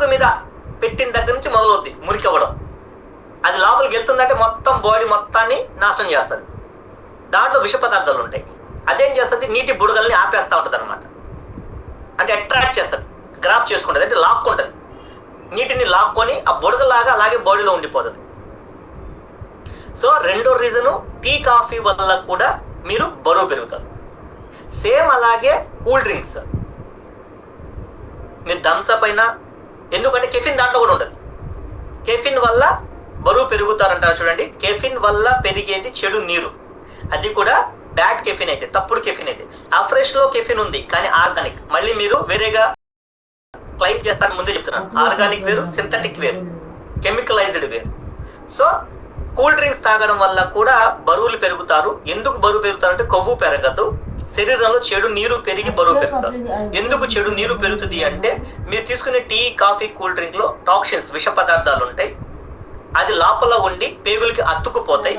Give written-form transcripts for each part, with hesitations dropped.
నాలుగు మీద పెట్టిన దగ్గర నుంచి మొదలవుద్ది మురికి అవ్వడం. అది లోపలికి వెళ్తుందంటే మొత్తం బాడీ మొత్తాన్ని నాశనం చేస్తుంది. దాంట్లో విష పదార్థాలు ఉంటాయి. అదేం చేస్తుంది, నీటి బుడగల్ని ఆపేస్తూ ఉంటుంది అనమాట. అంటే అట్రాక్ట్ చేస్తుంది, గ్రాప్ చేసుకుంటుంది, అంటే లాక్కుంటుంది. నీటిని లాక్కొని ఆ బుడగలాగా అలాగే బాడీలో ఉండిపోతుంది. సో రెండో రీజను, టీ కాఫీ వల్ల కూడా మీరు బరువు పెరుగుతారు. సేమ్ అలాగే కూల్ డ్రింక్స్, మీరు థమ్స్అప్ అయినా, ఎందుకంటే కెఫిన్ దాంట్లో కూడా ఉంటుంది. కెఫిన్ వల్ల బరువు పెరుగుతారంటారు చూడండి. కెఫిన్ వల్ల పెరిగేది చెడు నీరు, అది కూడా బ్యాడ్ కెఫిన్ అయితే, తప్పుడు కెఫిన్ అయితే. ఆ ఫ్రెష్ లో కెఫిన్ ఉంది కానీ ఆర్గానిక్, మళ్ళీ మీరు వేరేగా క్లైమ్ చేస్తారని ముందే చెప్తున్నాను. ఆర్గానిక్ వేరు, సింథటిక్ వేరు, కెమికలైజ్డ్ వేరు. సో కూల్ డ్రింక్స్ తాగడం వల్ల కూడా బరువులు పెరుగుతారు. ఎందుకు బరువు పెరుగుతారంటే కొవ్వు పెరగదు, శరీరంలో చెడు నీరు పెరిగి బరువు పెరుగుతారు. ఎందుకు చెడు నీరు పెరుగుతుంది అంటే, మీరు తీసుకునే టీ, కాఫీ, కూల్ డ్రింక్ లో టాక్సిన్స్, విష పదార్థాలు ఉంటాయి. అది లోపల ఉండి పేగులకి అతుక్కుపోతాయి.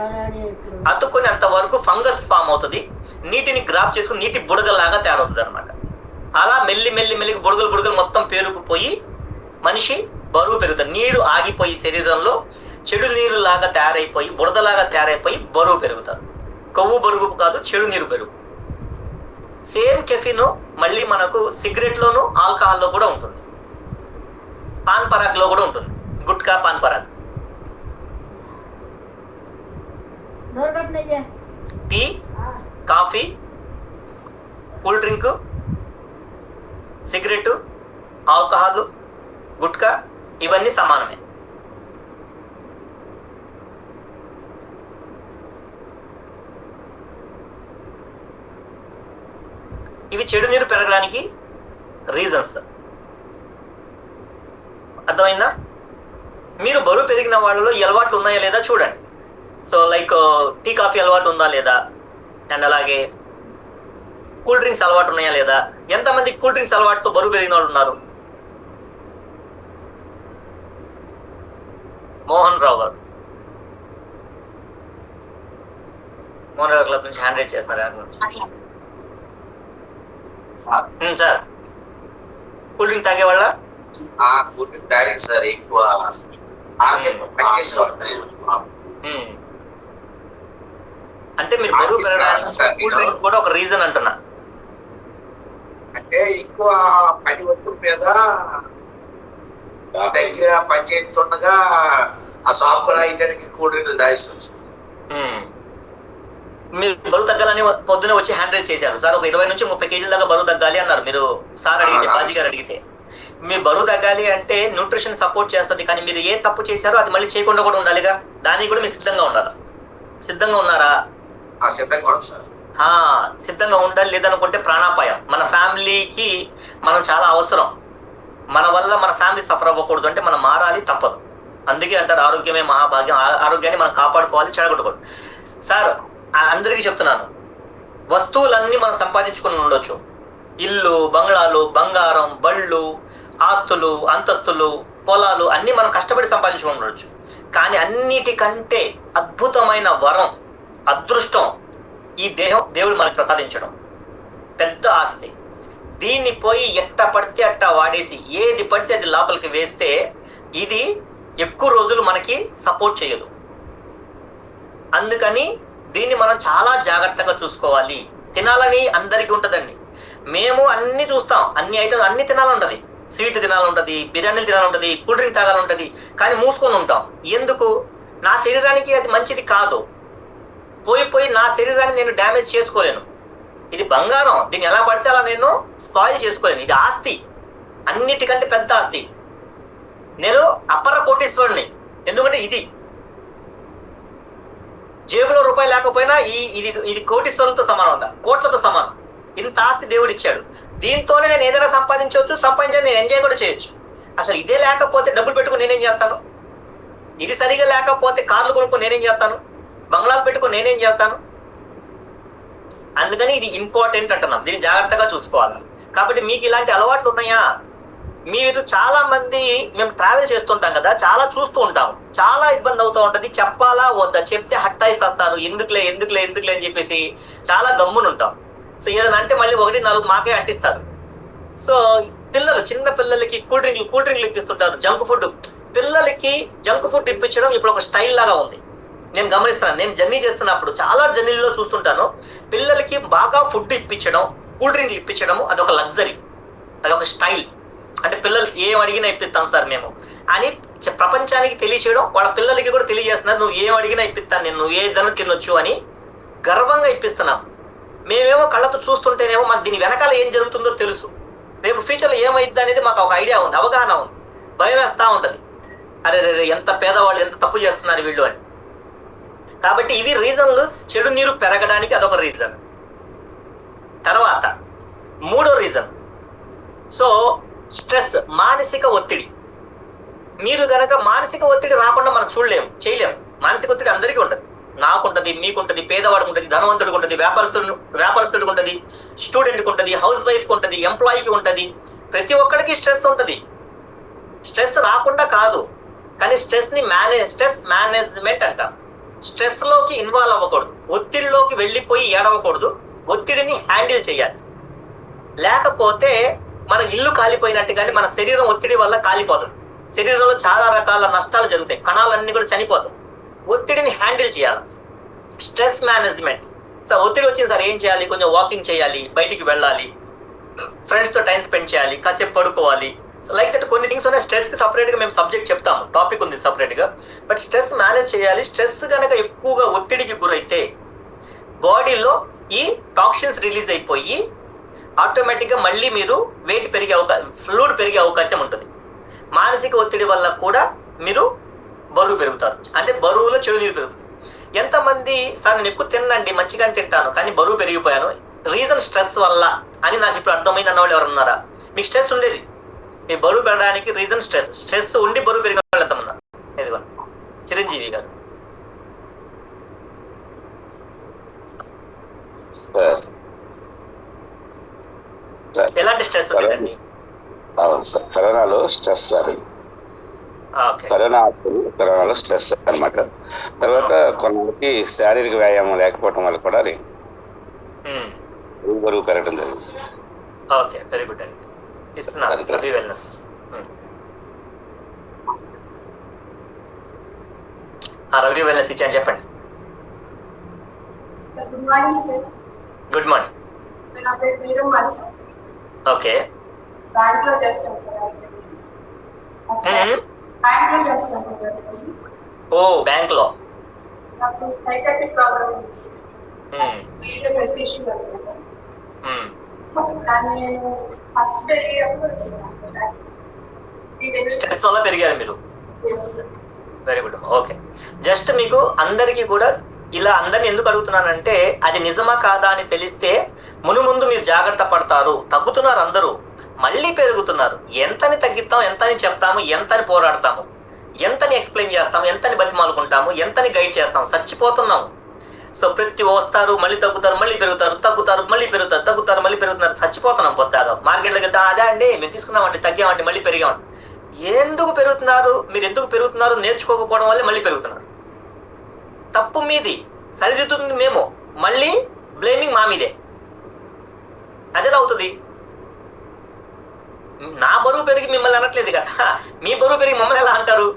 అతుక్కుని అంతవరకు ఫంగస్ ఫామ్ అవుతుంది. నీటిని గ్రాప్ చేసుకుని నీటి బుడగలాగా తయారవుతుంది అనమాట. అలా మెల్లి మెల్లి మెల్లి బుడగలు మొత్తం పేరుకుపోయి మనిషి బరువు పెరుగుతాడు. నీరు ఆగిపోయి శరీరంలో చెడు నీరు లాగా తయారైపోయి, బురదలాగా తయారైపోయి బరువు పెరుగుతారు. కొవ్వు బరువు కాదు, చెడు నీరు పెరుగు. సేమ్ కెఫిన్ మళ్ళీ మనకు సిగరెట్ లోను, ఆల్కహాల్ లో కూడా ఉంటుంది, పాన్ పరాగ్ లో కూడా ఉంటుంది. Gutka, pan Parag. Tea, coffee, cool drink, cigarette, alcohol, gutka ఇవన్నీ సమానమే. ఇవి చెడు నీరు పెరగడానికి రీజన్స్. అర్థమైందా? మీరు బరువు పెరిగిన వాళ్ళలో ఈ అలవాట్లు ఉన్నాయా లేదా చూడండి. సో లైక్ టీ, కాఫీ అలవాటు ఉందా లేదా, అండ్ అలాగే కూల్ డ్రింక్స్ అలవాటు ఉన్నాయా లేదా. ఎంతమంది కూల్ డ్రింక్స్ అలవాటుతో బరువు పెరిగిన వాళ్ళు ఉన్నారు? మోహన్ రావు గారు, మోహన్ రావు క్లబ్ నుంచి హ్యాండ్ రైజ్ చేస్తున్నారు సార్. కూల్ డ్రింక్ తాగే వాళ్ళ? కూల్ డ్రింక్ తాగేది సార్, ఎక్కువ అంటే మీరు బరువు పెరగడానికి కూల్ డ్రింక్స్ కూడా ఒక రీజన్ అంటున్నా. అంటే ఎక్కువ పని ఒత్తిడి మీద దగ్గర పనిచేస్తుండగా ఆ షాప్ కూడా ఇంటికి కూల్ డ్రింక్లు తాగేసి వస్తుంది. మీరు బరువు తగ్గాలని పొద్దునే వచ్చి హ్యాండ్ రైజ్ చేశారు సార్. ఒక 20 నుంచి 30 కేజీల దాకా బరువు తగ్గాలి అన్నారు మీరు. సార్ అడిగితే, బాజీ గారు అడిగితే, మీరు బరువు తగ్గాలి అంటే న్యూట్రిషన్ సపోర్ట్ చేస్తుంది, కానీ మీరు ఏ తప్పు చేశారో అది మళ్ళీ చేయకుండా కూడా ఉండాలిగా. దానికి కూడా మీరు సిద్ధంగా ఉండాలి. సిద్ధంగా ఉన్నారా? సిద్ధంగా ఉండాలి. లేదనుకుంటే ప్రాణాపాయం. మన ఫ్యామిలీకి మనం చాలా అవసరం. మన వల్ల మన ఫ్యామిలీ సఫర్ అవ్వకూడదు అంటే మనం మారాలి, తప్పదు. అందుకే అంటారు ఆరోగ్యమే మహాభాగ్యం. ఆరోగ్యాన్ని మనం కాపాడుకోవాలి, చెడగొట్టకూడదు. సార్ అందరికీ చెప్తున్నాను, వస్తువులన్నీ మనం సంపాదించుకుని ఉండొచ్చు. ఇల్లు, బంగ్లాలు, బంగారం, బళ్ళు, ఆస్తులు, అంతస్తులు, పొలాలు అన్ని మనం కష్టపడి సంపాదించుకుని ఉండొచ్చు. కానీ అన్నిటికంటే అద్భుతమైన వరం, అదృష్టం ఈ దేహం దేవుడు మనకు ప్రసాదించడం. పెద్ద ఆస్తి. దీన్ని పోయి ఎట్ట పడితే అట్ట వాడేసి ఏది పడితే అది లోపలికి వేస్తే ఇది ఎక్కువ రోజులు మనకి సపోర్ట్ చేయదు. అందుకని దీన్ని మనం చాలా జాగ్రత్తగా చూసుకోవాలి. తినాలని అందరికీ ఉంటుందండి. మేము అన్ని చూస్తాం, అన్ని ఐటమ్స్ అన్ని తినాలంటది. స్వీట్ తినాలంటది, బిర్యానీలు తినాలంటది, కూల్ డ్రింక్ తాగాలంటది, కానీ మూసుకొని ఉంటాం. ఎందుకు? నా శరీరానికి అది మంచిది కాదు. పోయి నా శరీరాన్ని నేను డ్యామేజ్ చేసుకోలేను. ఇది బంగారం, దీన్ని ఎలా పడితే అలా నేను స్పాయిల్ చేసుకోలేను. ఇది ఆస్తి, అన్నిటికంటే పెద్ద ఆస్తి. నేను అపర కోటీశ్వరుని. ఎందుకంటే ఇది జేబులో రూపాయి లేకపోయినా ఇది కోటీశ్వరులతో సమానం ఉందా, కోట్లతో సమానం. ఇంత ఆస్తి దేవుడు ఇచ్చాడు. దీంతోనే నేను ఏదైనా సంపాదించి నేను ఎంజాయ్ కూడా చేయొచ్చు. అసలు ఇదే లేకపోతే డబ్బులు పెట్టుకుని నేనేం చేస్తాను? ఇది సరిగా లేకపోతే కార్లు కొనుక్కొని నేనేం చేస్తాను? బంగ్లాలు పెట్టుకుని నేనేం చేస్తాను? అందుకని ఇది ఇంపార్టెంట్ అంటున్నాం. దీన్ని జాగ్రత్తగా చూసుకోవాలి. కాబట్టి మీకు ఇలాంటి అలవాట్లు ఉన్నాయా? మీరు చాలా మంది, మేము ట్రావెల్ చేస్తుంటాం కదా, చాలా చూస్తూ ఉంటాం. చాలా ఇబ్బంది అవుతూ ఉంటది. చెప్పాలా వద్దా? చెప్తే హట్టాయిస్ వస్తారు. ఎందుకులే అని చెప్పేసి చాలా గమ్మున ఉంటాం. సో ఏదైనా అంటే మళ్ళీ 1-4 మాకే అంటిస్తారు. సో పిల్లలు చిన్న పిల్లలకి కూల్ డ్రింక్లు ఇప్పిస్తుంటారు, జంక్ ఫుడ్. పిల్లలకి జంక్ ఫుడ్ ఇప్పించడం ఇప్పుడు ఒక స్టైల్ లాగా ఉంది. నేను గమనిస్తున్నాను, నేను జర్నీ చేస్తున్నప్పుడు చాలా జర్నీలో చూస్తుంటాను, పిల్లలకి బాగా ఫుడ్ ఇప్పించడం, కూల్ డ్రింక్లు ఇప్పించడము అదొక లగ్జరీ, అదొక స్టైల్. అంటే పిల్లలు ఏం అడిగినా ఇప్పిస్తాం సార్ మేము అని ప్రపంచానికి తెలియచేయడం, వాళ్ళ పిల్లలకి కూడా తెలియజేస్తున్నారు, నువ్వు ఏం అడిగినా ఇప్పిస్తాను నేను, నువ్వు ఏదైనా తినొచ్చు అని గర్వంగా ఇప్పిస్తున్నాం. మేమేమో కళ్ళతో చూస్తుంటేనేమో మాకు దీని వెనకాల ఏం జరుగుతుందో తెలుసు, రేపు ఫ్యూచర్లో ఏమైద్ది అనేది మాకు ఒక ఐడియా ఉంది, అవగాహన ఉంది. భయం వేస్తూ ఉంటుంది, అరే రే ఎంత పేదవాళ్ళు ఎంత తప్పు చేస్తున్నారు వీళ్ళు అని. కాబట్టి ఇవి రీజన్లు, చెడు నీరు పెరగడానికి అదొక రీజన్. తర్వాత మూడో రీజన్, సో స్ట్రెస్, మానసిక ఒత్తిడి. మీరు గనక మానసిక ఒత్తిడి రాకుండా మనం చూడలేము, చేయలేము. మానసిక ఒత్తిడి అందరికీ ఉంటుంది, నాకుంటది, మీకుంటది, పేదవాడికి ఉంటుంది, ధనవంతుడికి ఉంటుంది, వ్యాపారస్తుడికి ఉంటుంది, స్టూడెంట్కి ఉంటుంది, హౌస్ వైఫ్కి ఉంటుంది, ఎంప్లాయీకి ఉంటుంది, ప్రతి ఒక్కరికి స్ట్రెస్ ఉంటుంది. స్ట్రెస్ రాకుండా కాదు, కానీ స్ట్రెస్ మేనేజ్మెంట్ అంటాం. స్ట్రెస్ లోకి ఇన్వాల్వ్ అవ్వకూడదు, ఒత్తిడిలోకి వెళ్ళిపోయి ఏడవకూడదు, ఒత్తిడిని హ్యాండిల్ చేయాలి. లేకపోతే మన ఇల్లు కాలిపోయినట్టు, కానీ మన శరీరం ఒత్తిడి వల్ల కాలిపోతుంది. శరీరంలో చాలా రకాల నష్టాలు జరుగుతాయి, కణాలన్నీ కూడా పోతాయి. ఒత్తిడిని హ్యాండిల్ చేయాలి, స్ట్రెస్ మేనేజ్మెంట్. సో ఒత్తిడి వచ్చింది సార్ ఏం చేయాలి, కొంచెం వాకింగ్ చేయాలి, బయటికి వెళ్ళాలి, ఫ్రెండ్స్ తో టైం స్పెండ్ చేయాలి, కాసేపు పడుకోవాలి. సో లైక్ దట్ కొన్ని థింగ్స్ ఉన్నాయి. స్ట్రెస్ కి సపరేట్ గా మేము సబ్జెక్ట్ చెప్తాము, టాపిక్ ఉంది సపరేట్ గా. బట్ స్ట్రెస్ మేనేజ్ చేయాలి. స్ట్రెస్ కనుక ఎక్కువగా ఒత్తిడికి గురైతే బాడీలో ఈ టాక్సిన్స్ రిలీజ్ అయిపోయి ఆటోమేటిక్ గా మళ్ళీ మీరు వెయిట్ ఫ్లూయిడ్ పెరిగే అవకాశం ఉంటుంది. మానసిక ఒత్తిడి వల్ల కూడా మీరు బరువు పెరుగుతారు, అంటే బరువులో చెడు నీరు పెరుగుతుంది. ఎంతమంది సార్ నేను ఎక్కువ తినండి, మంచిగానే తింటాను, కానీ బరువు పెరిగిపోయాను, రీజన్ స్ట్రెస్ వల్ల అని నాకు ఇప్పుడు అర్థమైంది అన్నవాళ్ళు ఎవరు ఉన్నారా? మీకు స్ట్రెస్ ఉండేది, మీ బరువు పెరగడానికి రీజన్ స్ట్రెస్ ఉండి బరువు పెరిగిన వాళ్ళు ఎంతమంది? ఇదిగో చిరంజీవి గారు. ఎలాంటి స్ట్రెస్ ఉండేదండి? అవును సార్, కరోనాలో స్ట్రెస్ సార్, కరోనాలో స్ట్రెస్ అన్నమాట. తర్వాత కొంతమందికి శారీరక వ్యాయామం లేకపోవడం వల్ల కూడా బరువు పెరగడం జరిగింది సార్. ఓకే, వెరీ గుడ్ అండి. ఇస్తున్నాను రవి వెల్నెస్. రవి వెల్నెస్ ఇచ్చాను, చెప్పండి. Good morning sir. Good morning. నా పేరు వీరమ్మ సార్. ఓకే. బ్యాంక్ లో చేస్తాను సార్. బ్యాంక్ లో చేస్తాను సార్. ఓ, బ్యాంక్ లో. నాకు సైకాట్రిక్ ప్రాబ్లం ఉంది సార్. వీటిలో హెల్త్ ఇష్యూ అనమాట. కానీ నేను ఫస్ట్ పెరిగేటప్పుడు వచ్చింది. స్ట్రెస్ వల్ల పెరిగారు మీరు? Very good. ఓకే, జస్ట్ మీకు అందరికీ కూడా ఇలా అందరిని ఎందుకు అడుగుతున్నానంటే, అది నిజమా కాదా అని తెలిస్తే ముందు మీరు జాగ్రత్త పడతారు. తగ్గుతున్నారు అందరూ, మళ్ళీ పెరుగుతున్నారు. ఎంతని తగ్గిస్తాం, ఎంతని చెప్తాము, ఎంతని పోరాడతాము, ఎంతని ఎక్స్ప్లెయిన్ చేస్తాము, ఎంతని బతిమాలుకుంటాము, ఎంతని గైడ్ చేస్తాము, చచ్చిపోతున్నాము. సో ప్రతి వస్తారు, మళ్ళీ తగ్గుతారు, మళ్ళీ పెరుగుతారు, తగ్గుతారు, మళ్ళీ పెరుగుతారు, తగ్గుతారు, మళ్ళీ పెరుగుతున్నారు, చచ్చిపోతున్నాం. పొద్దాగా మార్కెట్లోకి వెళ్తే అదే అండి మేము తీసుకున్నామండి, తగ్గామండి, మళ్ళీ పెరిగామండి. ఎందుకు పెరుగుతున్నారు? మీరు ఎందుకు పెరుగుతున్నారు? నేర్చుకోకపోవడం వల్లే మళ్ళీ పెరుగుతున్నారు. తప్పు మీది, సరిదిద్దుతుంది మేము, మళ్ళీ బ్లేమింగ్ మా మీదే. అదేలా అవుతుంది? నా బరువు పెరిగి మిమ్మల్ని అనట్లేదు కదా, మీ బరువు పెరిగి మమ్మల్ని ఎలా అంటారు?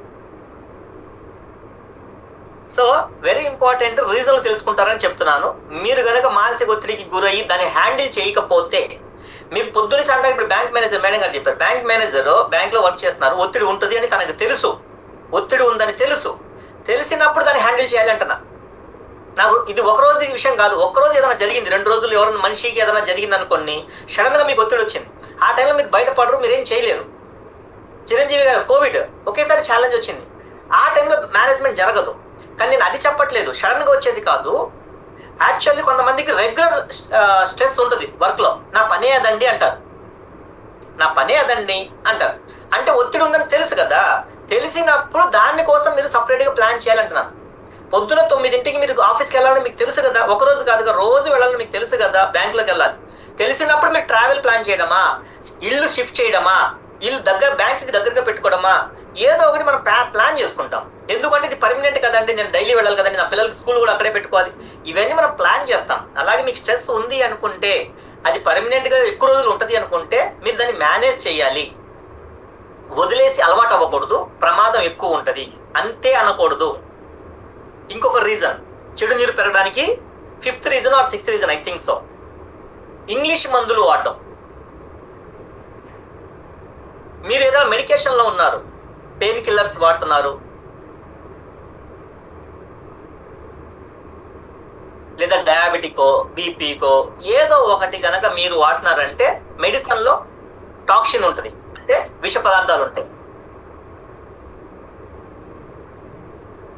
సో వెరీ ఇంపార్టెంట్, రీజన్లు తెలుసుకుంటారని చెప్తున్నాను. మీరు కనుక మానసిక ఒత్తిడికి గురయ్యి దాన్ని హ్యాండిల్ చేయకపోతే, మీకు పొద్దున్న సాయంత్రం, ఇప్పుడు బ్యాంక్ మేనేజర్ మేడం గారు చెప్పారు, బ్యాంక్ మేనేజర్ బ్యాంక్ లో వర్క్ చేస్తున్నారు, ఒత్తిడి ఉంటుంది అని తనకు తెలుసు, ఒత్తిడి ఉందని తెలుసు, తెలిసినప్పుడు దాన్ని హ్యాండిల్ చేయాలి అంటున్నా. నాకు ఇది ఒక రోజు విషయం కాదు, ఒక్కరోజు ఏదైనా జరిగింది, 2 రోజులు ఎవరైనా మనిషికి ఏదైనా జరిగింది అనుకోండి, సడన్ గా మీకు ఒత్తిడి వచ్చింది, ఆ టైంలో మీరు బయటపడరు, మీరేం చేయలేరు. చిరంజీవి గారు కోవిడ్ ఒకేసారి ఛాలెంజ్ వచ్చింది, ఆ టైంలో మేనేజ్మెంట్ జరగదు. కానీ నేను అది చెప్పట్లేదు, సడన్ గా వచ్చేది కాదు. యాక్చువల్లీ కొంతమందికి రెగ్యులర్ స్ట్రెస్ ఉంటుంది వర్క్ లో, నా పనే అదండి అంటారు, నా పనే అదండి అంటారు. అంటే ఒత్తిడి ఉందని తెలుసు కదా, తెలిసినప్పుడు దాని కోసం మీరు సపరేట్ గా ప్లాన్ చేయాలంటున్నారు. పొద్దున 9ంటికి మీరు ఆఫీస్కి వెళ్ళాలని మీకు తెలుసు కదా, ఒక రోజు కాదుగా రోజు వెళ్ళాలని మీకు తెలుసు కదా, బ్యాంకులోకి వెళ్ళాలి. తెలిసినప్పుడు మీరు ట్రావెల్ ప్లాన్ చేయడమా, ఇల్లు షిఫ్ట్ చేయడమా, ఇల్లు బ్యాంకుకి దగ్గరగా పెట్టుకోవడమా, ఏదో ఒకటి మనం ప్లాన్ చేసుకుంటాం. ఎందుకంటే ఇది పర్మనెంట్ కదండి, నేను డైలీ వెళ్ళాలి కదండి, నా పిల్లలకి స్కూల్ కూడా అక్కడే పెట్టుకోవాలి, ఇవన్నీ మనం ప్లాన్ చేస్తాం. అలాగే మీకు స్ట్రెస్ ఉంది అనుకుంటే అది పర్మనెంట్ గా ఎక్కువ రోజులు ఉంటది అనుకుంటే మీరు దాన్ని మేనేజ్ చేయాలి, వదిలేసి అలవాటు అవ్వకూడదు, ప్రమాదం ఎక్కువ ఉంటది అంతే అనకూడదు. ఇంకొక రీజన్ చెడు నీరు పెరగడానికి 5th reason or 6th reason I think so, English మందులు వాడడం. మీరు ఏదైనా మెడికేషన్ లో ఉన్నారు, పెయిన్ కిల్లర్స్ వాడుతున్నారు, లేదా డయాబెటికో బీపీకో ఏదో ఒకటి కనుక మీరు వాడుతున్నారంటే మెడిసిన్ లో టాక్సిన్ ఉంటుంది, అంటే విష పదార్థాలు ఉంటాయి.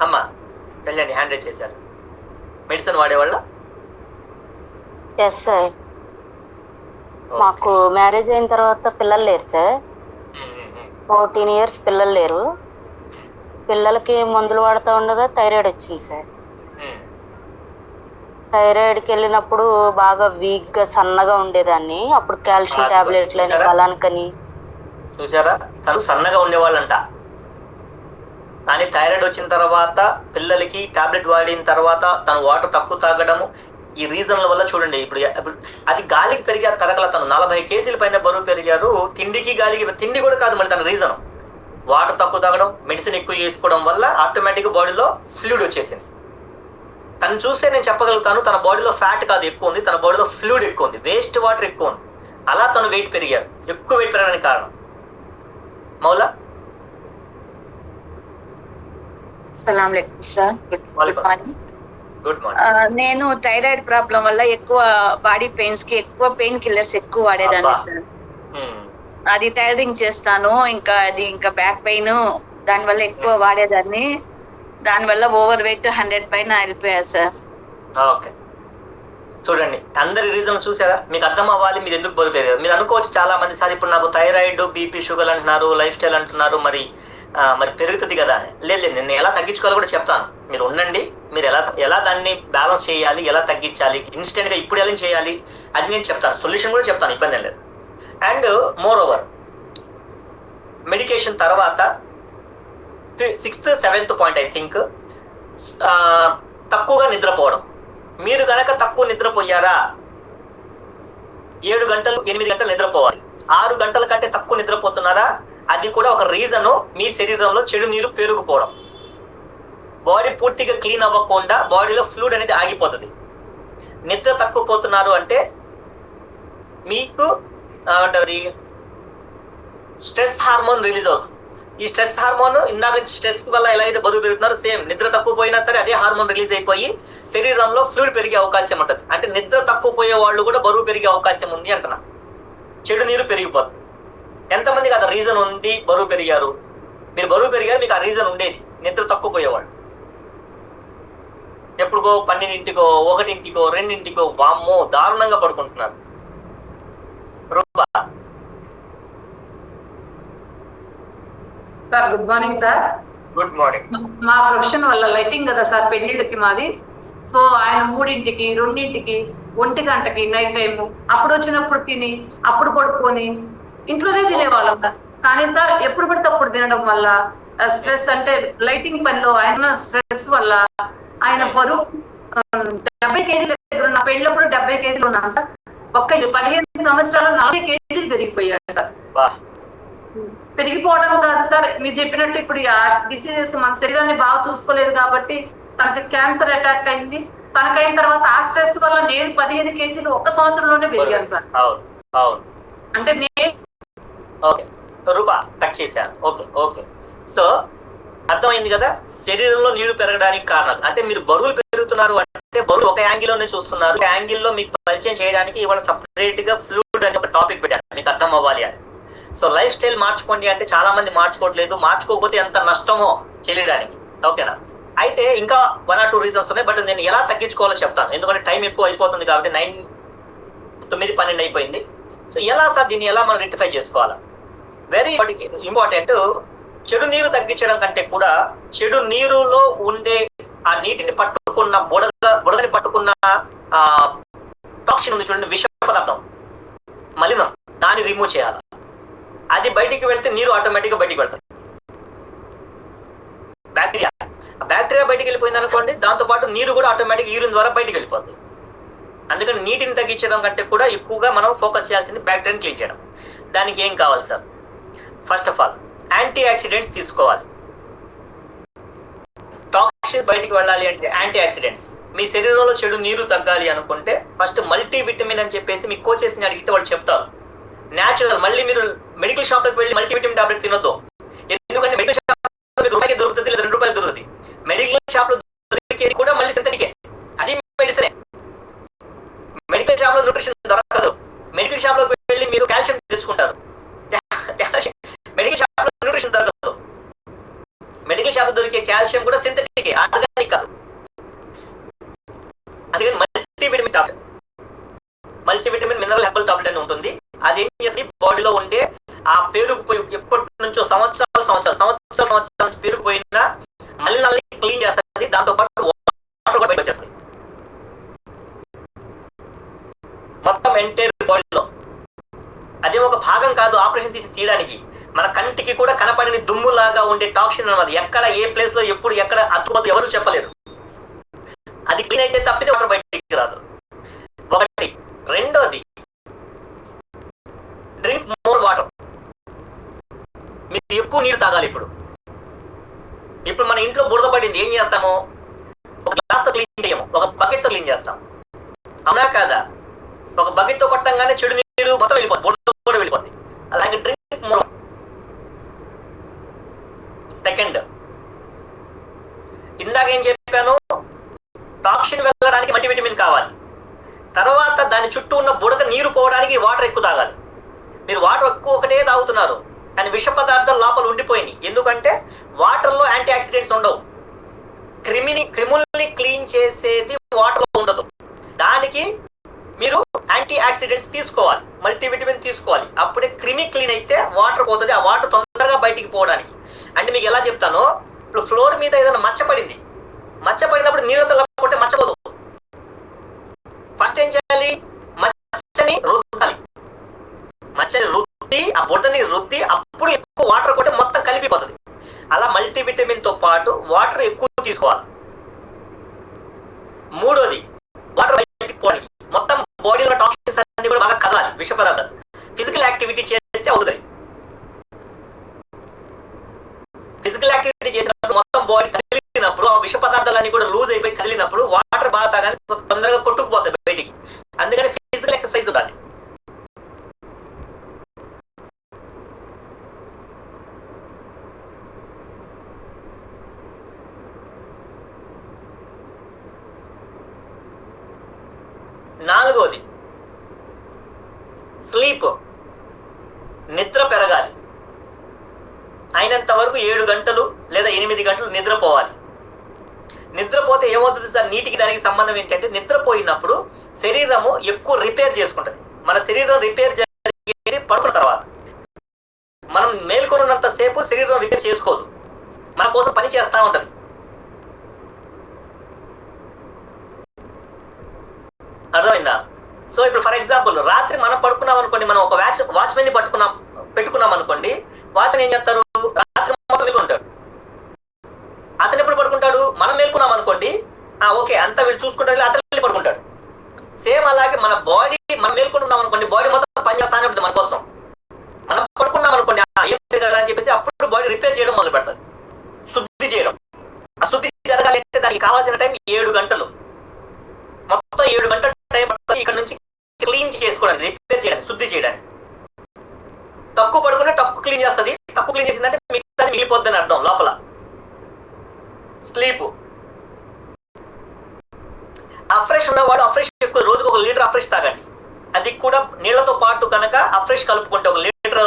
అమ్మా కళ్యాణి హ్యాండ్ రైజ్ చేశారు. మెడిసిన్ వాడేవాళ్ళ? Yes sir. మాకు మ్యారేజ్ అయిన తర్వాత పిల్లలు లేరు సార్. 14 years పిల్లలు లేరు. పిల్లలకి మందులు వాడుతూ ఉండగా థైరాయిడ్ వచ్చింది సార్. థైరాయిడ్కి వెళ్ళినప్పుడు బాగా వీక్ గా సన్నగా ఉండేదాన్ని. అప్పుడు కాల్షియం టాబ్లెట్లని బలానికని. చూసారా, తను సన్నగా ఉండేవాళ్ళంట, కానీ థైరాయిడ్ వచ్చిన తర్వాత పిల్లలకి టాబ్లెట్ వాడిన తర్వాత తను వాటర్ తక్కువ తాగడము, ఈ రీజన్ల వల్ల చూడండి ఇప్పుడు అది గాలికి పెరిగారు తరగల. తను 40 kgs పైన బరువు పెరిగారు. తిండికి గాలికి, తిండి కూడా కాదు మళ్ళీ తన రీజన్ వాటర్ తక్కువ తాగడం, మెడిసిన్ ఎక్కువ వేసుకోవడం వల్ల ఆటోమేటిక్ బాడీలో ఫ్లూయిడ్ వచ్చేసింది. తను చూస్తే నేను చెప్పగలుగుతాను తన బాడీలో ఫ్యాట్ కాదు ఎక్కువ ఉంది, తన బాడీలో ఫ్లూయిడ్ ఎక్కువ ఉంది, వేస్ట్ వాటర్ ఎక్కువ ఉంది. అలా తను వెయిట్ పెరిగారు. ఎక్కువ వెయిట్ పెరగడానికి కారణం మౌలా. సలాం అలైకుం సార్. Good morning. నేను థైరాయిడ్ ప్రాబ్లం వల్ల ఎక్కువ బాడీ పెయిన్స్ కి ఎక్కువ పెయిన్ కిల్లర్స్ ఎక్కువ వాడేదాన్ని సార్. అది టైలరింగ్ చేస్తాను, ఇంకా బ్యాక్ పెయిన్ దానివల్ల ఎక్కువ వాడేదాన్ని. దానివల్ల ఓవర్ వెయిట్ 100 పైన వెళ్ళిపోయా సార్. ఓకే, చూడండి అందరి రీజన్ చూసారా, మీకు అర్థం అవ్వాలి మీరు ఎందుకు బరువు పెరిగారు. మీరు అనుకోవచ్చు చాలా మంది సార్ ఇప్పుడు నాకు థైరాయిడ్ బీపీ షుగర్ అంటున్నారు, లైఫ్ స్టైల్ అంటున్నారు, మరి పెరుగుతుంది కదా. లేదు, నేను ఎలా తగ్గించుకోవాలో కూడా చెప్తాను, మీరు ఉండండి. మీరు ఎలా దాన్ని బ్యాలెన్స్ చేయాలి, ఎలా తగ్గించాలి, ఇన్స్టెంట్ గా ఇప్పుడు ఎలా చేయాలి అది నేను చెప్తాను, సొల్యూషన్ కూడా చెప్తాను, ఇబ్బంది లేదు. అండ్ మోర్ ఓవర్ మెడికేషన్ తర్వాత 6th 7th point I think, తక్కువగా నిద్రపోవడం. మీరు గనక తక్కువ నిద్రపోయారా, 7 గంటలు 8 గంటలు నిద్రపోవాలి. 6 గంటల కంటే తక్కువ నిద్రపోతున్నారా, అది కూడా ఒక రీజను మీ శరీరంలో చెడు నీరు పెరిగిపోవడం. బాడీ పూర్తిగా క్లీన్ అవ్వకుండా బాడీలో ఫ్లూయిడ్ అనేది ఆగిపోతుంది. నిద్ర తక్కువ పోతున్నారు అంటే మీకు ఏమంటారు, స్ట్రెస్ హార్మోన్ రిలీజ్ అవుతుంది. ఈ స్ట్రెస్ హార్మోన్ ఇందాక స్ట్రెస్ వల్ల ఎలా అయితే బరువు పెరుగుతున్నారో సేమ్ నిద్ర తక్కువ పోయినా సరే అదే హార్మోన్ రిలీజ్ అయిపోయి శరీరంలో ఫ్లూయిడ్ పెరిగే అవకాశం ఉంటుంది. అంటే నిద్ర తక్కువ పోయే వాళ్ళు కూడా బరువు పెరిగే అవకాశం ఉంది అంటున్నా. చెడు నీరు పెరిగిపోతుంది. ఎంతమందికి అది రీజన్ ఉండి బరువు పెరిగారు? మీరు బరువు పెరిగారు, మీకు ఆ రీజన్ ఉండేది, నిద్ర తక్కువ పోయేవాళ్ళు. ఎప్పుడుకో 12ంటికో 1ంటికో 2ంటికో వామ్మో దారుణంగా పడుకుంటున్నారు. Sir good morning sir. Good morning. మా ప్రొఫెషన్ వల్ల లైటింగ్ కదా సార్, పెళ్లిళ్ళకి మాది. సో ఆయన 3ంటికి 2ంటికి 1 గంటకి నైట్ టైము అప్పుడు వచ్చినప్పుడు తిని అప్పుడు పడుకొని ఇంట్లోనే తినేవాళ్ళం సార్. కానీ సార్ ఎప్పుడు పడితే అప్పుడు తినడం వల్ల స్ట్రెస్, అంటే లైటింగ్ పనిలో ఆయన స్ట్రెస్ వల్ల ఆయన బరువు 70 kg దగ్గర ఉన్న, పెళ్ళప్పుడు 70 kg ఉన్నాను సార్. ఒక్క 15 సంవత్సరాలు 40 kg పెరిగిపోయాడు సార్. పెరిగిపోవడం కాదు సార్, మీరు చెప్పినట్టు ఇప్పుడు ఆ డిసీజెస్ మన శరీరాన్ని బాగా చూసుకోలేదు కాబట్టి తనకి క్యాన్సర్ అటాక్ అయింది. తనకైన తర్వాత ఆ స్ట్రెస్ వల్ల నేను 15 kg ఒక్క సంవత్సరంలోనే పెరిగాను సార్. అంటే రూపా కట్ చేశాను. ఓకే. సో అర్థమైంది కదా, శరీరంలో నీరు పెరగడానికి కారణాలు. అంటే మీరు బరువులు పెరుగుతున్నారు అంటే బరువు ఒక యాంగిల్లోనే చూస్తున్నారు. ఒక యాంగిల్లో మీకు పరిచయం చేయడానికి ఇవాళ సపరేట్ గా ఫ్లూయిడ్ అని ఒక టాపిక్ పెట్టాను, మీకు అర్థం అవ్వాలి అని. సో లైఫ్ స్టైల్ మార్చుకోండి అంటే చాలా మంది మార్చుకోవట్లేదు, మార్చుకోకపోతే ఎంత నష్టమో చేయడానికి. ఓకేనా? అయితే ఇంకా 1 or 2 రీజన్స్ ఉన్నాయి, బట్ నేను ఎలా తగ్గించుకోవాలో చెప్తాను. ఎందుకంటే టైం ఎక్కువ అయిపోతుంది కాబట్టి 9-12 అయిపోయింది. సో ఎలా సార్ దీన్ని ఎలా మనం రెక్టిఫై చేసుకోవాలా? Very important. చెడు నీరు తగ్గించడం కంటే కూడా చెడు నీరులో ఉండే ఆ నీటిని పట్టుకున్న బుడగని పట్టుకున్న టాక్సిన్ ఉంది చూడండి, విష పదార్థం, మలినం, దాన్ని రిమూవ్ చేయాలి. అది బయటికి వెళ్తే నీరు ఆటోమేటిక్ గా బయటికి వెళ్తుంది. బ్యాక్టీరియా బయటికి వెళ్ళిపోయింది అనుకోండి, దాంతో పాటు నీరు కూడా ఆటోమేటిక్ యూరిన్ ద్వారా బయటికి వెళ్ళిపోతుంది. అందుకని నీటిని తగ్గించడం కంటే కూడా ఎక్కువగా మనం ఫోకస్ చేయాల్సింది బ్యాక్టీరియాని క్లీన్ చేయడం. దానికి ఏం కావాలి sir? First of all antioxidants తీసుకోవాలి. టాక్సిన్స్ బయటికి వెళ్ళాలి అంటే యాంటీ ఆక్సిడెంట్స్. మీ శరీరంలో చెడు నీరు తగ్గాలి అనుకుంటే ఫస్ట్ మల్టీ విటమిన్ అని చెప్పేసి మీ కోచెస్ ని అడిగితే వాళ్ళు చెప్తారు. న్యాచురల్. మళ్ళీ మీరు మెడికల్ షాప్ లోకి వెళ్ళి మల్టీ విటమిన్ టాబ్లెట్ తినొద్దు. ఎందుకంటే మెడికల్ షాప్ లో రూపాయికి దొరుకుతుంది లేదా 2 రూపాయలు దొరుకుతుంది. మెడికల్ షాప్ లో దొరికేది కూడా మళ్ళీ సింథటికే, అది మెడిసినే. మెడికల్ షాప్ లో న్యూట్రిషన్ దొరకదు. మెడికల్ షాప్ లోకి వెళ్ళి మీరు కాల్షియం తెచ్చుకుంటారు. మెడికల్ షాప్ లో న్యూట్రిషన్ దొరకదు. మెడికల్ షాప్ లో దొరికే కాల్షియం కూడా సింథటికే, ఆర్గానిక్ కాదు. అందుకని multivitamin tablet, multivitamin mineral herbal tablet అని ఉంటుంది. అది ఏం చేసి బాడీలో ఉండే ఆ పేరుకుపోయి ఎప్పటి నుంచో సంవత్సరాల పేరుకుపోయిన మలినాల్ని క్లీన్ చేస్తుంది. దాంతో పాటు వాటర్ కూడా బయట వచ్చేస్తుంది మొత్తం ఎంటైర్ బాడీలో. అదే ఒక భాగం కాదు ఆపరేషన్ తీసి తీయడానికి. మన కంటికి కూడా కనపడిన దుమ్ములాగా ఉండే టాక్సిన్ అన్నది ఎక్కడ ఏ ప్లేస్ లో ఎప్పుడు ఎక్కడ అతుకుపోతే ఎవరు చెప్పలేరు. అది క్లీన్ అయితే తప్పితే వాటర్ బయటికి రాదు. ఒకటి. రెండోది డ్రింక్ మోర్ వాటర్. మీరు ఎక్కువ నీరు తాగాలి. ఇప్పుడు మన ఇంట్లో బురద పడింది, ఏం చేస్తాము? ఒక గ్లాస్ తో క్లీన్ చేయము, ఒక బకెట్ తో క్లీన్ చేస్తాం. అవునా కాదా? ఒక బకెట్ తో కొట్టంగానే చెడు నీరు మొత్తం వెళ్ళిపోతుంది, బురద కూడా వెళ్ళిపోతుంది. అలాగే డ్రింక్ మోర్. సెకండ్, ఇందాక ఏం చెప్పాను, టాక్సిన్ వెళ్ళడానికి మల్టీవిటమిన్ కావాలి. తర్వాత దాని చుట్టూ ఉన్న బుడక నీరు పోవడానికి వాటర్ ఎక్కువ తాగాలి. మీరు వాటర్ ఎక్కువ ఒకటే తాగుతున్నారు కానీ విష పదార్థాలు లోపల ఉండిపోయినాయి. ఎందుకంటే వాటర్ లో యాంటీ ఆక్సిడెంట్స్ ఉండవు. క్రిముల్ని క్లీన్ చేసేది వాటర్ లో ఉండదు. దానికి మీరు యాంటీ ఆక్సిడెంట్స్ తీసుకోవాలి, మల్టీవిటమిన్ తీసుకోవాలి. అప్పుడే క్రిమి క్లీన్ అయితే వాటర్ పోతుంది. ఆ వాటర్ తొందరగా బయటికి పోవడానికి. అంటే మీకు ఎలా చెప్తాను, ఇప్పుడు ఫ్లోర్ మీద ఏదైనా మచ్చ పడినప్పుడు నీళ్ళతో లేకపోతే మచ్చపోదు. ఫస్ట్ ఏం చేయాలి? మచ్చని రుద్ది ఆ బుడ్డని రుద్ది అప్పుడు ఎక్కువ వాటర్ కొట్టి మొత్తం కలిపిపోతుంది. అలా మల్టీవిటమిన్ తో పాటు వాటర్ ఎక్కువ తీసుకోవాలి. మూడోది, వాటర్ బయటికి పోవడానికి మొత్తం బాడీలో టాక్సిన్స్ అన్ని కూడా బాగా కదలాలి. విష పదార్థాలు ఫిజికల్ యాక్టివిటీ చేస్తే అవుతుంది. ఫిజికల్ యాక్టివిటీ చేసినప్పుడు మొత్తం బాడీ కదిలినప్పుడు ఆ విష పదార్థాలన్నీ కూడా లూజ్ అయిపోయి కదిలినప్పుడు వాటర్ బాగా తాగానే తొందరగా కొట్టుకుపోతాయి బయటికి. అందుకని ఫిజికల్ ఎక్సర్సైజ్ ఉండాలి. నాలుగోది, స్లీప్. నిద్ర పెరగాలి. అయినంత వరకు 7 గంటలు లేదా 8 గంటలు నిద్రపోవాలి. నిద్రపోతే ఏమవుతుంది సార్? నీటికి దానికి సంబంధం ఏంటంటే, నిద్రపోయినప్పుడు శరీరము ఎక్కువ రిపేర్ చేసుకుంటుంది. మన శరీరం రిపేర్ జరిగేది పడుకున్న తర్వాత. మనం మేల్కొన్నంత సేపు శరీరం రిపేర్ చేసుకోదు, మన కోసం పని చేస్తూ ఉంటది. అర్థమైందా? సో ఇప్పుడు ఫర్ ఎగ్జాంపుల్ రాత్రి మనం పడుకున్నాం అనుకోండి, మనం ఒక వాచ్మెన్ ని పెట్టుకున్నాం అనుకోండి. వాచ్మెన్ ఏం చేస్తారు? రాత్రి మొత్తం మేల్కొంటాడు. అతను ఎప్పుడు పడుకుంటాడు? మనం మేల్కున్నాం అనుకోండి, ఓకే అంతా వీళ్ళు చూసుకుంటారు, అతను పడుకుంటాడు. సేమ్ అలాగే మన బాడీ, మనం మేల్కుంటున్నాం అనుకోండి, బాడీ మొత్తం పనిచేస్తానే ఉంటుంది మన కోసం. మనం పడుకున్నాం అనుకోండి, ఏం కదా అని చెప్పేసి అప్పుడు బాడీ రిపేర్ చేయడం మొదలు పెడతారు, శుద్ధి చేయడం. ఆ శుద్ధి జరగాలి అంటే దానికి కావాల్సిన టైం 7 గంటలు. మొత్తం 7 గంటల టైం పడుతుంది ఇక్కడ నుంచి క్లీన్ చేసుకోవడానికి, రిపేర్ చేయడానికి, శుద్ధి చేయడానికి. తక్కువ పడుకుంటే తక్కువ క్లీన్ చేస్తుంది. తక్కువ క్లీన్ చేసిందంటే మిగతాది మిగిలిపోద్ది అని అర్థం లోపల. స్లీప్. అఫ్రెష్ ఉన్నవాడు అఫ్రెష్ ఎక్కువ, రోజుకు 1 లీటర్ అఫ్రెష్ తాగండి. అది కూడా నీళ్లతో పాటు కనుక అఫ్రెష్ కలుపుకుంటే 1 లీటర్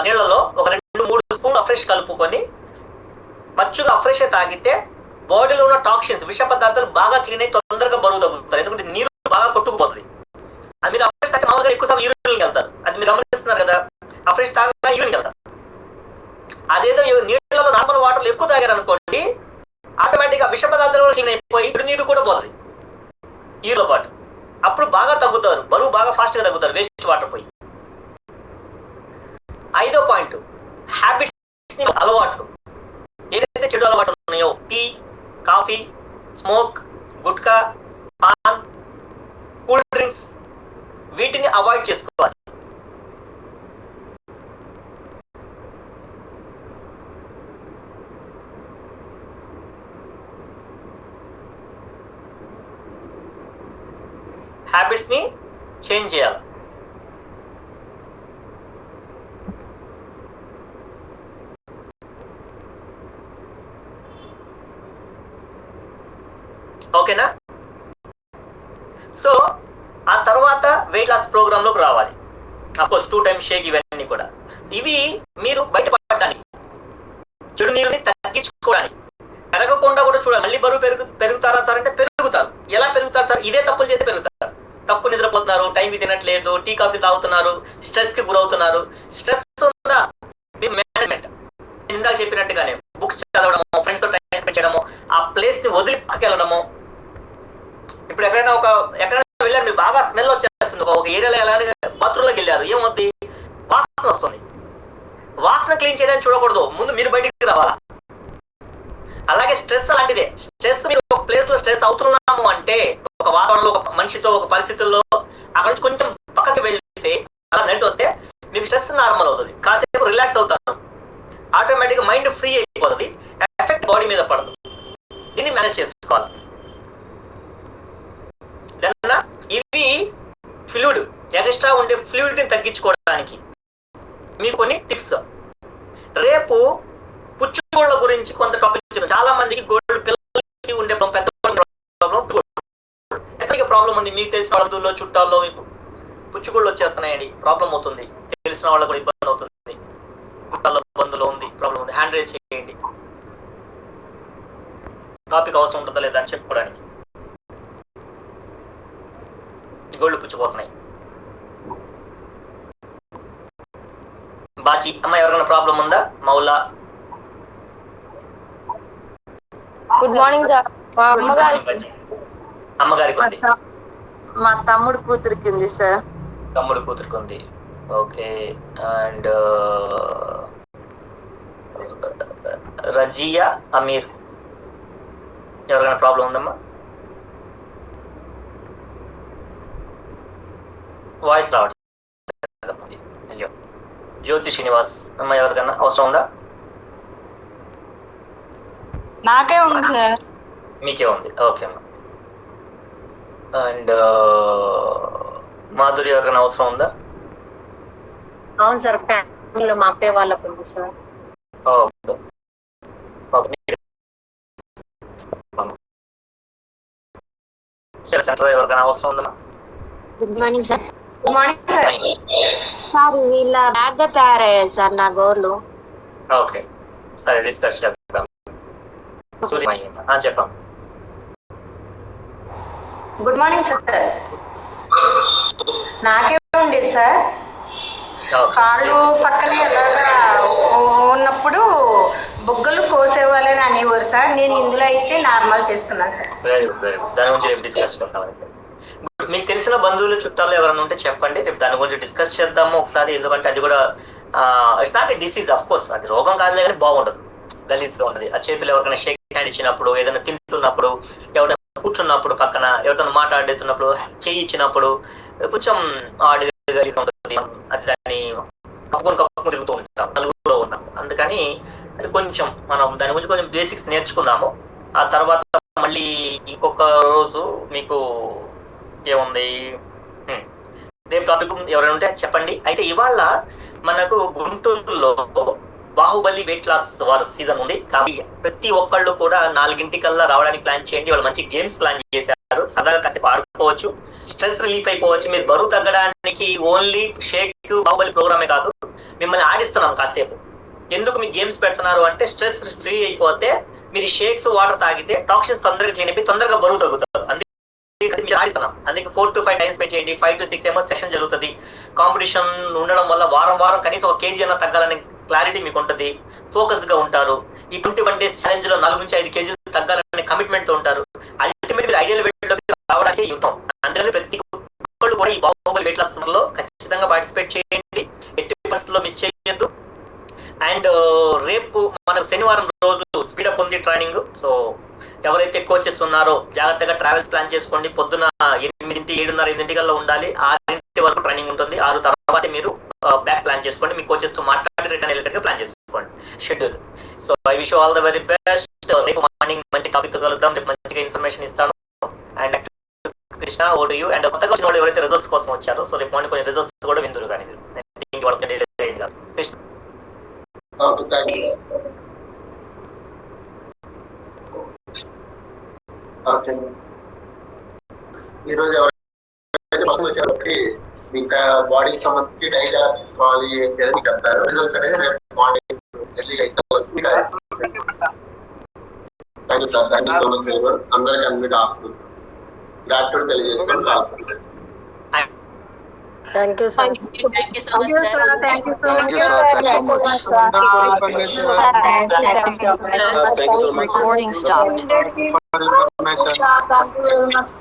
నీళ్లలో ఒక 2-3 స్పూన్లు అఫ్రెష్ కలుపుకొని మచ్చుగా అఫ్రెష్ తాగితే బాడీలో ఉన్న టాక్సిన్స్, విష పదార్థాలు బాగా క్లీన్ అయి తొందరగా బరువు తగ్గుతారు. ఎందుకంటే నీరు బాగా కొట్టుకుపోతుంది. అది మీరు అఫ్రెష్ తాగితే మామూలుగా ఎక్కువ సమయం యూరిన్కి వెళ్తారు. అది మీరు గమనిస్తున్నారు కదా, అఫ్రెష్ తాగా యూరిన్కి వెళ్తారు. అదేదో నీళ్ళలో నార్మల్ వాటర్లు ఎక్కువ తాగారు అనుకోండి, ఆటోమేటిక్ గా విష పదార్థాలు క్లీన్ అయిపోయి నీరు కూడా పోతుంది నీరులో పాటు. అప్పుడు బాగా తగ్గుతారు, బరువు బాగా ఫాస్ట్ గా తగ్గుతారు, వేస్ట్ వాటర్ పోయి. 5వ పాయింట్, హ్యాబిట్స్, అలవాట్లు. ఏదైతే చెడు అలవాటు ఉన్నాయో, tea, coffee, smoke, gutka, pan, cool drinks, వీటిని అవాయిడ్ చేసుకోవాలి. హ్యాబిట్స్ ని చేంజ్ చేయాలి. ఓకేనా? సో ఆ తర్వాత వెయిట్ లాస్ ప్రోగ్రామ్ లోకి రావాలి. అఫ్కోర్స్ 2 times షేక్, ఇవన్నీ కూడా ఇవి మీరు బయటపడడానికి, చెడు నీరుని తగ్గించుకోవడానికి. పెరగకుండా కూడా చూడాలి. మళ్ళీ బరువు పెరుగుతారా సార్ అంటే పెరుగుతారు. ఎలా పెరుగుతారు సార్? ఇదే తప్పులు చేస్తే పెరుగుతారు. తక్కువ నిద్రపోతున్నారు, టైంకి తినట్లేదు, టీ కాఫీ తాగుతున్నారు, స్ట్రెస్ కి గురవుతున్నారు. స్ట్రెస్ ఉందా? మీ మేనేజ్మెంట్ ఇందాక చెప్పినట్టుగానే బుక్స్ చదవడము, ఫ్రెండ్స్ తో టైం స్పెండ్ చేయడము, ఆ ప్లేస్ ని వదిలి పక్కకెళ్ళడము. ఇప్పుడు ఎక్కడైనా వెళ్ళారు, మీరు బాగా స్మెల్ వచ్చేస్తుంది, ఒక ఏరియాలో అలానే బాత్రూంలోకి వెళ్ళారు, ఏమవుతుంది? వాసన వస్తుంది. వాసన క్లీన్ చేయడానికి చూడకూడదు, ముందు మీరు బయటికి రావాలా. అలాగే స్ట్రెస్ అలాంటిదే. స్ట్రెస్, మీరు ఒక ప్లేస్ లో స్ట్రెస్ అవుతున్నాము అంటే, ఒక వాతావరణంలో, ఒక మనిషితో, ఒక పరిస్థితుల్లో అక్కడ నుంచి కొంచెం పక్కకి వెళ్తే, అలా నడిచి వస్తే మీకు స్ట్రెస్ నార్మల్ అవుతుంది. కాసేపు రిలాక్స్ అవుతారు, ఆటోమేటిక్ గా మైండ్ ఫ్రీ అయిపోతుంది, ఎఫెక్ట్ బాడీ మీద పడదు. దీన్ని మేనేజ్ చేసుకోవాలి. ఇవి ఫ్లూయిడ్, ఎక్స్ట్రా ఉండే ఫ్లూయిడ్ ని తగ్గించుకోవడానికి మీకు కొన్ని టిప్స్. రేపు పుచ్చుకోళ్ళ గురించి కొంత టాపిక్ ఇచ్చాను. చాలా మందికి గోల్డ్ పిల్లలకి ఉండే పెద్ద ప్రాబ్లం ఉంది. మీకు తెలిసిన వాళ్ళ చుట్టాల్లో మీకు పుచ్చుకోళ్ళు వచ్చేస్తున్నాయండి, ప్రాబ్లం అవుతుంది. తెలిసిన వాళ్ళకు కూడా ఇబ్బంది అవుతుంది, చుట్టాల్లో బంధులో ఉంది, ప్రాబ్లం ఉంది. హ్యాండ్ రైజ్ చేయండి. టాపిక్ అవసరం ఉంటుందా లేదా అని చెప్పుకోవడానికి. గోళ్ళు పుచ్చిపోతున్నాయి. బాచి అమ్మ, ఎవరికైనా ప్రాబ్లం ఉందా? Maula, good morning sir. మా అమ్మగారికి ఉంది. మా తమ్ముడు కూతురికి ఉంది సార్. తమ్ముడు కూతురికి ఉంది. ఓకే. అండ్ రజియా అమీర్, ఎవరికైనా ప్రాబ్లం ఉందమ్మా? వాయిస్ రావట్లేదు. అయ్యో. జ్యోతి శ్రీనివాస్ అమ్మ, ఎవరికైనా అవసరం ఉందా? నాకే ఉంది సార్. మీకే ఉంది. ఓకే అమ్మా. అండ్ మాధురి, ఎవరికైనా అవసరం ఉందా? అవును సార్, ఫ్యామిలీలో మా అక్కయ్య వాళ్ళకు ఉంది సార్. ఎవరికైనా అవసరం ఉందా? Good morning sir. Good morning sir. Sir ఇవి ఇలా బ్యాగ్ గా తయారయ్యాయి సార్ నా గోర్లు. ఓకే, సరే డిస్కస్ చేద్దాం. చెప్పాం. Good morning sir. నాకే ఉండేది సార్. కాళ్ళు పక్కన ఎలాగా ఉన్నప్పుడు బొగ్గలు కోసేవాళ్ళని అనేవారు సార్. నేను ఇందులో అయితే నార్మల్ చేసుకున్నాను sir. Very good, very good. దాని గురించి డిస్కస్ చేద్దాం. మీకు తెలిసిన బంధువులు చుట్టాలు ఎవరైనా ఉంటే చెప్పండి, రేపు దాని గురించి డిస్కస్ చేద్దాము ఒకసారి. ఎందుకంటే అది కూడా it's not a disease, of course అది రోగం కాదు కానీ బాగుండదు, గలీజ్గా ఉంటుంది. ఆ చేతులు ఎవరికైనా షేక్ హ్యాండ్ ఇచ్చినప్పుడు, ఏదైనా తింటున్నప్పుడు, ఎవరైనా కూర్చున్నప్పుడు, పక్కన ఎవరితో మాట్లాడుతున్నప్పుడు చెయ్యి ఇచ్చినప్పుడు కొంచెం గలీజ్గా ఉంటుంది. అది దాన్ని కప్పుకొని తిరుగుతూ ఉంటాం, నలుగురులో ఉన్నాం. అందుకని అది కొంచెం మనం దాని గురించి కొంచెం బేసిక్స్ నేర్చుకుందాము. ఆ తర్వాత మళ్ళీ ఇంకొక రోజు మీకు ఏముంది రేపు టాపిక్ ఎవరైనా ఉంటే చెప్పండి. అయితే ఇవాళ మనకు గుంటూరులో Baahubali weight loss war season ఉంది కాబట్టి ప్రతి ఒక్కళ్ళు కూడా 4:00 రావడానికి ప్లాన్ చేయండి. వాళ్ళు మంచి గేమ్స్ ప్లాన్ చేశారు, సరదాగా కాసేపు ఆడుకోవచ్చు, స్ట్రెస్ రిలీఫ్ అయిపోవచ్చు. మీరు బరువు తగ్గడానికి ఓన్లీ షేక్ బాహుబలి ప్రోగ్రామే కాదు, మిమ్మల్ని ఆడిస్తున్నాం కాసేపు. ఎందుకు మీకు గేమ్స్ పెడుతున్నారు అంటే స్ట్రెస్ ఫ్రీ అయిపోతే మీరు షేక్స్ వాటర్ తాగితే టాక్సిన్స్ తొందరగా క్లీన్ అయిపోయి తొందరగా బరువు తగ్గుతారు. ఆడిస్తున్నాం. అందుకే 4 to 5 టైం స్పెండ్ చేయండి. 5 to 6 ఏమో సెషన్ జరుగుతుంది. కాంపిటీషన్ ఉండడం వల్ల వారం కనీసం 1 kg అన్న తగ్గాలనే క్లారిటీ మీకు ఉంటుంది, ఫోకస్ గా ఉంటారు. ఈ 21 days ఛాలెంజ్ లో 4 నుంచి 5 kg తగ్గాలనే కమిట్మెంట్ తో ఉంటారు. అల్టిమేట్ మీరు ఐడియల్ వెయిట్ లోకి రావడానికి యుద్ధం. అందుకని ప్రతి ఒక్కళ్ళు కూడా ఈ బాహుబలి వెయిట్ లాస్ లో ఖచ్చితంగా పార్టిసిపేట్ చేయండి, ఎట్టి పరిస్థితుల్లో మిస్ చేయొద్దు. అండ్ రేపు మన శనివారం రోజు స్పీడప్ ఉంది ట్రైనింగ్. సో ఎవరైతే కోచెస్ ఉన్నారో జాగ్రత్తగా ట్రావెల్స్ ప్లాన్ చేసుకోండి. పొద్దున 8 7:30 ఉండాలి. 6 వరకు ట్రైనింగ్ ఉంటుంది. 6 తర్వాత మీరు బ్యాక్ ప్లాన్ చేసుకోండి. మీ కోచెస్ తో మాట్లాడి రిటర్న్ వెళ్ళేటట్టుగా ప్లాన్ చేసుకోండి schedule. So I wish all the very best. రేపు మార్నింగ్ మంచి టాపిక్ తో కలుద్దాం. రేపు మంచిగా ఇన్ఫర్మేషన్ ఇస్తాను. అండ్ కృష్ణ ఓ టు యూ. అండ్ కొత్తగా వచ్చిన వాళ్ళు ఎవరైతే రిజల్ట్స్ కోసం వచ్చారో సో రేపు మార్నింగ్ కొన్ని రిజల్ట్స్ కూడా విందురు కానీ మీరు కృష్ణ. ఈరోజు ఎవరైతే ఫస్ట్ వచ్చారో ఇంకా బాడీకి సంబంధించి డైట్ ఎలా తీసుకోవాలి ఏంటి అని మీకు చెప్తారు. రిజల్ట్స్ అనేది రేపు మార్నింగ్ ఎర్లీ అయితే వస్తుంది. Thank you sir. Thank you so much. అందరికీ అన్ని గ్రాట్యూడ్ తెలియజేసుకొని call. Thank you, sir. Thank you so much, sir. Thank you so much. Recording stopped. Thank you very much.